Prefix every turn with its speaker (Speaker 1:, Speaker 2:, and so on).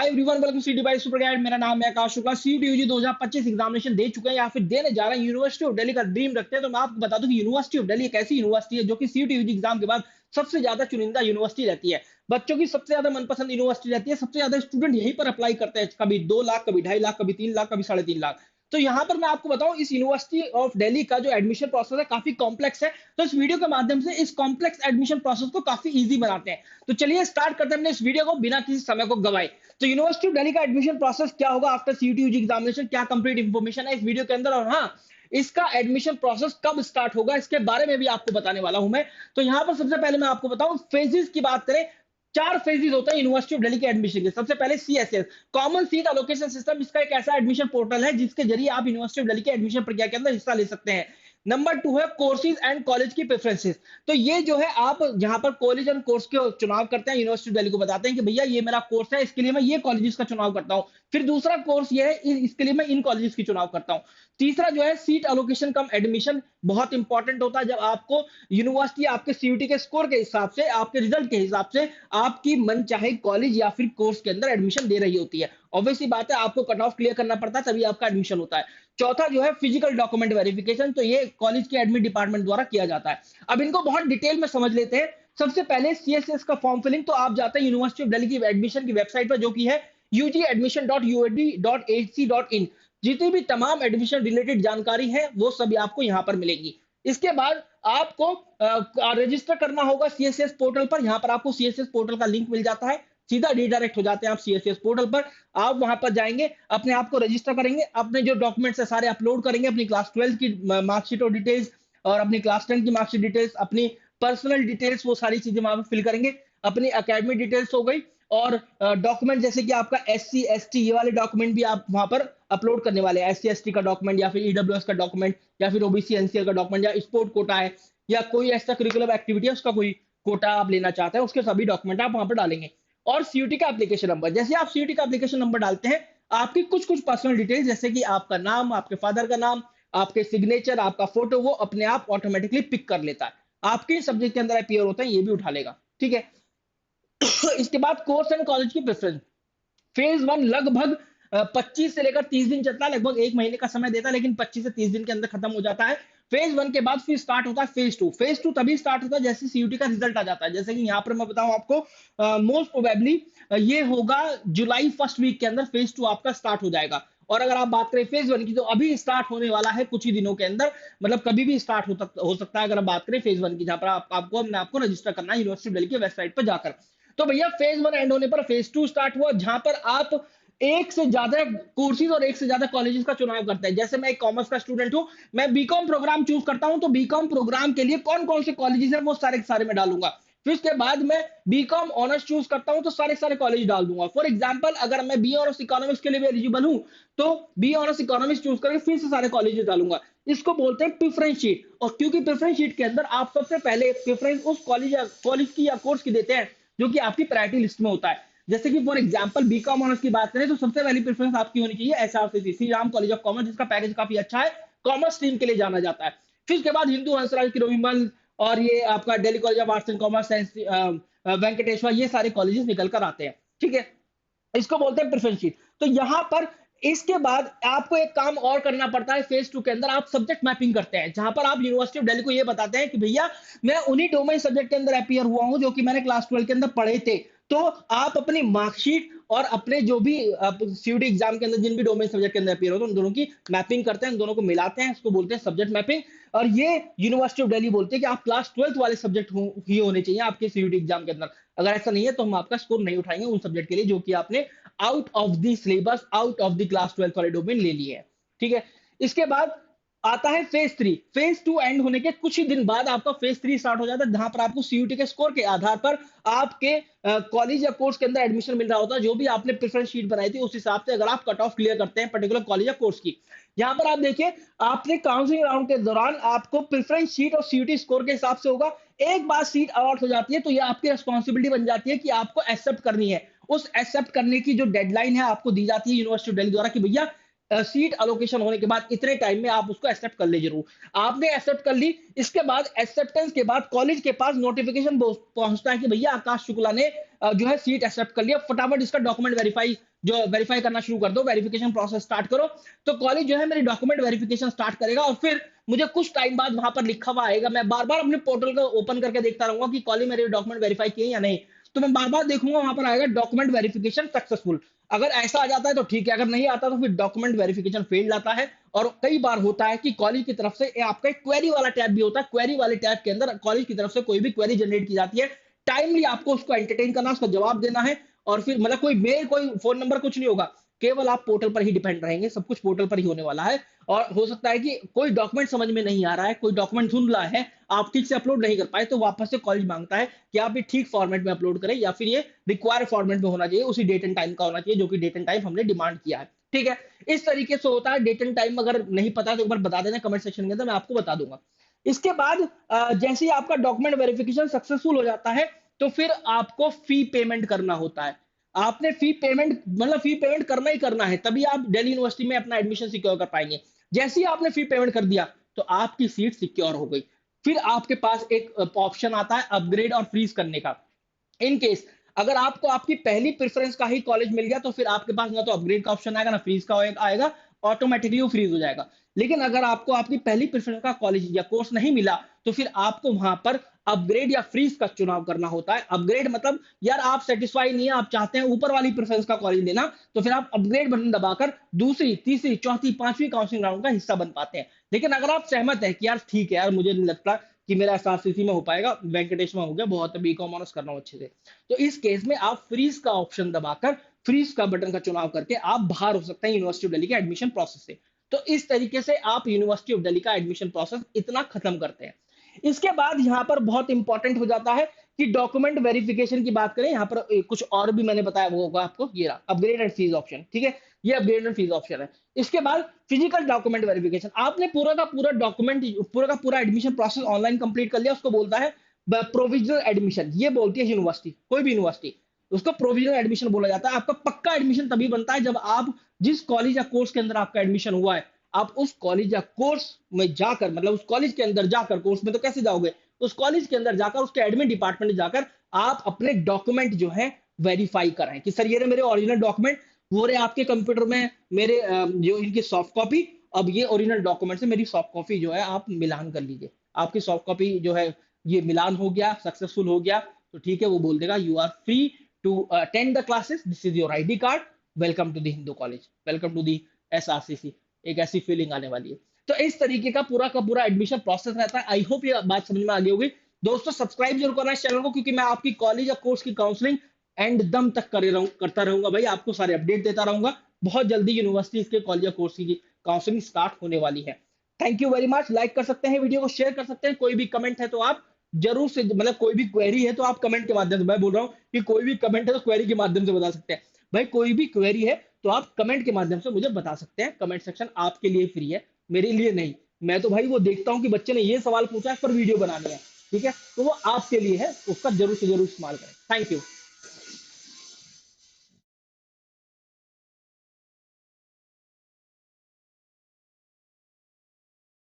Speaker 1: Hi everyone, welcome सीटी by super guide. मेरा नाम है आकाश शुक्ला। सीटी यूजी 2025 एग्जामिनेशन दे चुके हैं या फिर देने जा रहे हैं। यूनिवर्सिटी ऑफ दिल्ली का ड्रीम रखते हैं तो मैं आपको बता दूं कि यूनिवर्सिटी ऑफ दिल्ली एक ऐसी यूनिवर्सिटी है जो कि सीटी यूजी एग्जाम के बाद सबसे ज्यादा चुनिंदा यूनिवर्सिटी रहती है। बच्चों की सबसे ज्यादा मनपसंद यूनिवर्सिटी रहती है। सबसे ज्यादा स्टूडेंट यहीं पर अप्लाई करते हैं, कभी 2 लाख, कभी 2.5 लाख, कभी 3 लाख, कभी 3.5 लाख। तो यहाँ पर मैं आपको बताऊं, इस यूनिवर्सिटी ऑफ दिल्ली का जो एडमिशन प्रोसेस है काफी कॉम्प्लेक्स है। तो इस वीडियो के माध्यम से इस कॉम्प्लेक्स एडमिशन प्रोसेस को काफी इजी बनाते हैं। तो चलिए स्टार्ट करते हैं अपने इस वीडियो को बिना किसी समय को गवाए। तो यूनिवर्सिटी ऑफ दिल्ली का एडमिशन प्रोसेस क्या होगा आफ्टर सीयूटी यूजी एग्जामिनेशन, क्या कंप्लीट इंफॉर्मेशन है इस वीडियो के अंदर, और हाँ, इसका एडमिशन प्रोसेस कब स्टार्ट होगा इसके बारे में भी आपको बताने वाला हूं मैं। तो यहां पर सबसे पहले मैं आपको बताऊं, फेजेस की बात करें, 4 फेजेस होते हैं यूनिवर्सिटी ऑफ दिल्ली के एडमिशन के। सबसे पहले CSS, common seat allocation system. इसका एक ऐसा एडमिशन पोर्टल है जिसके जरिए आप यूनिवर्सिटी ऑफ दिल्ली के एडमिशन प्रक्रिया के अंदर हिस्सा ले सकते हैं। नंबर 2 है कोर्सेज एंड कॉलेज की प्रेफरेंसेस। तो ये जो है, आप जहां पर कॉलेज एंड कोर्स के चुनाव करते हैं, यूनिवर्सिटी ऑफ दिल्ली को बताते हैं कि भैया ये मेरा कोर्स है, इसके लिए मैं ये कॉलेजेस का चुनाव करता हूं। फिर दूसरा कोर्स ये है, इसके लिए मैं इन कॉलेजेस की चुनाव करता हूं। तीसरा जो है सीट एलोकेशन कम एडमिशन, बहुत इंपॉर्टेंट होता है। जब आपको यूनिवर्सिटी आपके सीयूटी के स्कोर के हिसाब से, आपके रिजल्ट के हिसाब से आपकी मन चाहे कॉलेज या फिर कोर्स के अंदर एडमिशन दे रही होती है। ऑब्वियसली बात है, आपको कट ऑफ क्लियर करना पड़ता है तभी आपका एडमिशन होता है। चौथा जो है फिजिकल डॉक्यूमेंट वेरिफिकेशन, तो ये कॉलेज के एडमिट डिपार्टमेंट द्वारा किया जाता है। अब इनको बहुत डिटेल में समझ लेते हैं। सबसे पहले सीएसएस का फॉर्म फिलिंग, तो आप जाते हैं यूनिवर्सिटी ऑफ दिल्ली की एडमिशन की वेबसाइट पर, जो कि है ugadmission.uad.ac.in। जितनी भी तमाम एडमिशन रिलेटेड जानकारी है वो सभी आपको यहां पर मिलेगी। इसके बाद आपको रजिस्टर करना होगा सीएसएस पोर्टल पर। यहां पर आपको सीएसएस पोर्टल का लिंक मिल जाता है, सीधा रिडायरेक्ट हो जाते हैं आप सीएसएस पोर्टल पर। आप वहां पर जाएंगे, अपने आप को रजिस्टर करेंगे, अपने जो डॉक्यूमेंट्स है सारे अपलोड करेंगे, अपनी क्लास 12 की मार्कशीट और डिटेल्स, और अपनी क्लास 10 की मार्कशीट डिटेल्स, अपनी पर्सनल डिटेल्स, वो सारी चीजें वहां पर फिल करेंगे। अपनी एकेडमिक डिटेल्स हो गई, और डॉक्यूमेंट जैसे कि आपका एससी एसटी, ये वाले डॉक्यूमेंट भी आप वहां पर अपलोड करने वाले हैं। एससी एसटी का डॉक्यूमेंट, या फिर ईडब्ल्यूएस का डॉक्यूमेंट, या फिर ओबीसी एनसीएल का डॉक्यूमेंट, या स्पोर्ट कोटा है, या कोई एक्स्ट्रा करिकुलर एक्टिविटी है उसका कोई कोटा आप लेना चाहते हैं, उसके सभी डॉक्यूमेंट आप वहां पर डालेंगे। और सीयूटी का एप्लीकेशन नंबर, जैसे आप सीयूटी का एप्लीकेशन नंबर डालते हैं, आपकी कुछ कुछ पर्सनल डिटेल्स जैसे कि आपका नाम, आपके फादर का नाम, आपके सिग्नेचर, आपका फोटो, वो अपने आप ऑटोमेटिकली पिक कर लेता है। आपके सब्जेक्ट के अंदर अपीयर होता है, ये भी उठा लेगा। ठीक है। इसके बाद कोर्स एंड कॉलेज की प्रेफरेंस। फेज 1 लगभग 25 से लेकर 30 दिन चलता है, लगभग 1 महीने का समय देता है, लेकिन 25 से 30 दिन के अंदर खत्म हो जाता है। फेज 1 के बाद फिर स्टार्ट होता है फेज 2। फेज 2 तभी स्टार्ट होता है जैसे सीयूटी का रिजल्ट आ जाता है। जैसे कि यहाँ पर मैं बताऊं आपको, मोस्ट प्रोबेबली ये होगा जुलाई फर्स्ट वीक के अंदर फेज 2 आपका स्टार्ट हो जाएगा। और अगर आप बात करें फेज 1 की, तो अभी स्टार्ट होने वाला है कुछ ही दिनों के अंदर, मतलब कभी भी स्टार्ट हो सकता है। अगर आप बात करें फेज 1 की, जहां पर आपको अपने आपको रजिस्टर करना है यूनिवर्सिटी दिल्ली की वेबसाइट पर जाकर। तो भैया फेज 1 एंड होने पर फेज 2 स्टार्ट हुआ, जहां पर आप एक से ज्यादा कोर्सेज और एक से ज्यादा कॉलेजेस का चुनाव करते हैं। जैसे मैं एक कॉमर्स का स्टूडेंट हूं, मैं बीकॉम प्रोग्राम चूज करता हूं, तो बीकॉम प्रोग्राम के लिए कौन कौन से कॉलेजेस हैं वो सारे के सारे मैं डालूंगा। फिर उसके बाद मैं बीकॉम ऑनर्स चूज करता हूं, तो सारे सारे कॉलेज डाल दूंगा। फॉर एग्जांपल, अगर मैं बी ऑनर्स इकोनॉमिक्स के लिए भी एलिजिबल हूं, तो बी ऑनर्स इकोनॉमिक्स चूज करके फिर से सारे कॉलेजेस डालूंगा। इसको बोलते हैं प्रेफरेंस शीट। और क्योंकि प्रेफरेंस शीट के अंदर आप सबसे पहले प्रेफरेंस उस कॉलेज की या कोर्स की देते हैं जो कि आपकी प्रायोरिटी लिस्ट में होता है। जैसे कि फॉर एग्जांपल बीकॉम ऑनर्स की बात करें, तो सबसे पहली प्रेफरेंस आपकी होनी चाहिए SRCC, Shri Ram college of commerce, जिसका पैकेज काफी अच्छा है, कॉमर्स स्ट्रीम के लिए जाना जाता है। फिर उसके बाद हिंदू हंसराज किरोड़ीमल, और ये आपका Delhi college of arts and commerce, Venkateswara, ये सारे कॉलेजेस निकल कर आते हैं। ठीक है, इसको बोलते हैं प्रेफरेंस शीट। तो यहां पर इसके बाद आपको एक काम और करना पड़ता है। फेज 2 के अंदर आप सब्जेक्ट मैपिंग करते हैं, जहां पर आप यूनिवर्सिटी ऑफ दिल्ली को ये बताते हैं कि भैया मैं उन्हीं डोमेन सब्जेक्ट के अंदर अपीयर हुआ हूं जो कि मैंने क्लास 12 के अंदर पढ़े थे। तो आप अपनी मार्कशीट और अपने जो भी सीयूटी एग्जाम के अंदर जिन भी डोमेन सब्जेक्ट के अंदर अपीयर होते हैं, उन दोनों की मैपिंग करते हैं, उन दोनों को मिलाते हैं, इसको बोलते हैं सब्जेक्ट मैपिंग। और ये यूनिवर्सिटी ऑफ दिल्ली बोलती है कि आप क्लास 12 वाले सब्जेक्ट ही होने चाहिए आपके सीयूटी एग्जाम के अंदर। अगर ऐसा नहीं है तो हम आपका स्कोर नहीं उठाएंगे उन सब्जेक्ट के लिए जो कि आपने out of the syllabus, out of the class 12 वाले डोमेन ले लिए हैं। ठीक है। इसके बाद आता है फेज 3। फेज 2 एंड होने के कुछ ही दिन बाद आपका फेज 3 स्टार्ट हो जाता है, जहां पर आपको सीयूटी के स्कोर के आधार पर आपके कॉलेज या कोर्स के अंदर एडमिशन मिल रहा होता है। जो भी आपने प्रेफरेंस शीट बनाई थी उस हिसाब से अगर आप कट ऑफ क्लियर करते हैं पर्टिकुलर कॉलेज या कोर्स की। यहां पर आप देखिए, आपने काउंसलिंग राउंड के दौरान आपको प्रेफरेंस शीट और सीयूटी स्कोर के हिसाब से होगा। एक बार सीट अलॉट हो जाती है तो ये आपकी रिस्पॉन्सिबिलिटी बन जाती है कि आपको एक्सेप्ट करनी है। उस एक्सेप्ट करने की जो डेडलाइन है आपको दी जाती है यूनिवर्सिटी ऑफ दिल्ली द्वारा कि भैया सीट अलोकेशन होने के बाद इतने टाइम में आप उसको एक्सेप्ट कर ले जरूर। आपने एक्सेप्ट कर ली, इसके बाद एक्सेप्टेंस के बाद कॉलेज के पास नोटिफिकेशन पहुंचता है कि भैया आकाश शुक्ला ने जो है सीट एक्सेप्ट कर लिया, फटाफट इसका डॉक्यूमेंट वेरीफाई जो वेरीफाई करना शुरू कर दो, वेरिफिकेशन प्रोसेस स्टार्ट करो, तो कॉलेज जो है मेरी डॉक्यूमेंट वेरिफिकेशन स्टार्ट करेगा और फिर मुझे कुछ टाइम बाद वहां पर लिखा हुआ आएगा। मैं बार बार अपने पोर्टल को ओपन करके देखता रहूंगा कि कॉलेज मेरे डॉक्यूमेंट वेरीफाई किए या नहीं। तो मैं बार बार देखूंगा, वहां पर आएगा डॉक्यूमेंट वेरिफिकेशन सक्सेसफुल। अगर ऐसा आ जाता है तो ठीक है, अगर नहीं आता तो फिर डॉक्यूमेंट वेरिफिकेशन फेल्ड आता है। और कई बार होता है कि कॉलेज की तरफ से आपका एक क्वेरी वाला टैब भी होता है, क्वेरी वाले टैब के अंदर कॉलेज की तरफ से कोई भी क्वेरी जनरेट की जाती है, टाइमली आपको उसको एंटरटेन करना, उसका जवाब देना है। और फिर मतलब कोई मेल, कोई फोन नंबर, कुछ नहीं होगा, केवल आप पोर्टल पर ही डिपेंड रहेंगे, सब कुछ पोर्टल पर ही होने वाला है। और हो सकता है कि कोई डॉक्यूमेंट समझ में नहीं आ रहा है, कोई डॉक्यूमेंट धुंधला है, आप ठीक से अपलोड नहीं कर पाए, तो वापस से कॉलेज मांगता है कि आप ये ठीक फॉर्मेट में अपलोड करें या फिर ये रिक्वायर्ड फॉर्मेट में होना चाहिए, उसी डेट एंड टाइम का होना चाहिए जो कि डेट एंड टाइम हमने डिमांड किया है। ठीक है, इस तरीके से होता है। डेट एंड टाइम अगर नहीं पता तो एक बार बता देना कमेंट सेक्शन के अंदर, मैं आपको बता दूंगा। इसके बाद जैसे ही आपका डॉक्यूमेंट वेरिफिकेशन सक्सेसफुल हो जाता है, तो फिर आपको फी पेमेंट करना होता है। आपने फी पेमेंट मतलब फी पेमेंट करना ही करना है, तभी आप दिल्ली यूनिवर्सिटी में अपना एडमिशन सिक्योर कर पाएंगे। जैसे ही आपने फी पेमेंट कर दिया तो आपकी सीट सिक्योर हो गई। फिर आपके पास एक ऑप्शन आता है अपग्रेड और फ्रीज करने का। इन केस अगर आपको आपकी पहली प्रेफरेंस का ही कॉलेज मिल गया तो फिर आपके पास ना तो अपग्रेड का ऑप्शन आएगा ना फ्रीज का आएगा, ऑटोमेटिकली वो फ्रीज हो जाएगा। लेकिन अगर आपको आपकी पहली प्रेफरेंस का कॉलेज या कोर्स नहीं मिला तो फिर आपको वहां पर अपग्रेड या फ्रीज का चुनाव करना होता है। अपग्रेड मतलब यार आप सेटिस्फाई नहीं है, आप चाहते हैं ऊपर वाली प्रेफरेंस का कॉलेज लेना, तो फिर आप अपग्रेड बटन दबाकर दूसरी, तीसरी, चौथी, पांचवी काउंसलिंग राउंड का हिस्सा बन पाते हैं। लेकिन अगर आप सहमत है कि यार ठीक है यार, मुझे नहीं लगता कि मेरा एसआरसीसी में हो पाएगा, वेंकटेश में हो गया, बहुत बीकॉम ऑनर्स कर रहा हूँ अच्छे से, तो इस केस में आप फ्रीज का ऑप्शन दबाकर, फ्रीज का बटन का चुनाव करके आप बाहर हो सकते हैं यूनिवर्सिटी ऑफ दिल्ली के एडमिशन प्रोसेस से। तो इस तरीके से आप यूनिवर्सिटी ऑफ दिल्ली का एडमिशन प्रोसेस इतना खत्म करते हैं। इसके बाद यहाँ पर बहुत इंपॉर्टेंट हो जाता है कि डॉक्यूमेंट वेरिफिकेशन की बात करें, यहाँ पर कुछ और भी मैंने बताया वो होगा आपको, ये रहा अपग्रेड एंड फीस ऑप्शन। ठीक है, ये अपग्रेड एंड फीस ऑप्शन है। इसके बाद फिजिकल डॉक्यूमेंट वेरिफिकेशन, आपने पूरा का पूरा डॉक्यूमेंट, पूरा का पूरा एडमिशन प्रोसेस ऑनलाइन कंप्लीट कर लिया, उसको बोलता है प्रोविजनल एडमिशन। ये बोलती है यूनिवर्सिटी, कोई भी यूनिवर्सिटी, उसको प्रोविजनल एडमिशन बोला जाता है। आपका पक्का एडमिशन तभी बनता है जब आप जिस कॉलेज या कोर्स के अंदर आपका एडमिशन हुआ है, आप उस कॉलेज या कोर्स में जाकर, मतलब उस कॉलेज के अंदर जाकर, कोर्स में तो कैसे जाओगे, उस कॉलेज के अंदर जाकर, उसके एडमिन डिपार्टमेंट में जाकर आप अपने डॉक्यूमेंट जो है वेरीफाई कराएं कि सर ये रहे मेरे ओरिजिनल डॉक्यूमेंट, वो रहे आपके कंप्यूटर में मेरे जो इनकी सॉफ्ट कॉपी, अब ये ओरिजिनल डॉक्यूमेंट से मेरी सॉफ्ट कॉपी जो है आप मिलान कर लीजिए। आपकी सॉफ्ट कॉपी जो है ये मिलान हो गया, सक्सेसफुल हो गया, तो ठीक है, वो बोल देगा you are free to attend the classes, this is your ID card, welcome to the Hindu college, welcome to the SRCC. एक ऐसी फीलिंग आने वाली है। तो इस तरीके का पूरा एडमिशन प्रोसेस रहता है। आई होप ये बात समझ में आ गई होगी। दोस्तों सब्सक्राइब जरूर करना इस चैनल को, क्योंकि मैं आपकी कॉलेज या कोर्स की काउंसलिंग एंड दम तक करता रहूंगा भाई, आपको सारे अपडेट देता रहूंगा। बहुत जल्दी यूनिवर्सिटी के कॉलेज या कोर्स की काउंसलिंग स्टार्ट होने वाली है। Thank you very much. Like कर सकते हैं, वीडियो को शेयर कर सकते हैं। कोई भी कमेंट है तो आप जरूर से, मतलब कोई भी क्वेरी है तो आप कमेंट के माध्यम से, मैं बोल रहा हूँ कि कोई भी कमेंट है तो क्वेरी के माध्यम से बता सकते हैं। भाई कोई भी क्वेरी है तो आप कमेंट के माध्यम से मुझे बता सकते हैं। कमेंट सेक्शन आपके लिए फ्री है, मेरे लिए नहीं। मैं तो भाई वो देखता हूँ कि बच्चे ने ये सवाल पूछा है, इस पर वीडियो बनानी है, ठीक है, तो वो आपके लिए है, उसका जरूर से जरूर इस्तेमाल करें। Thank you.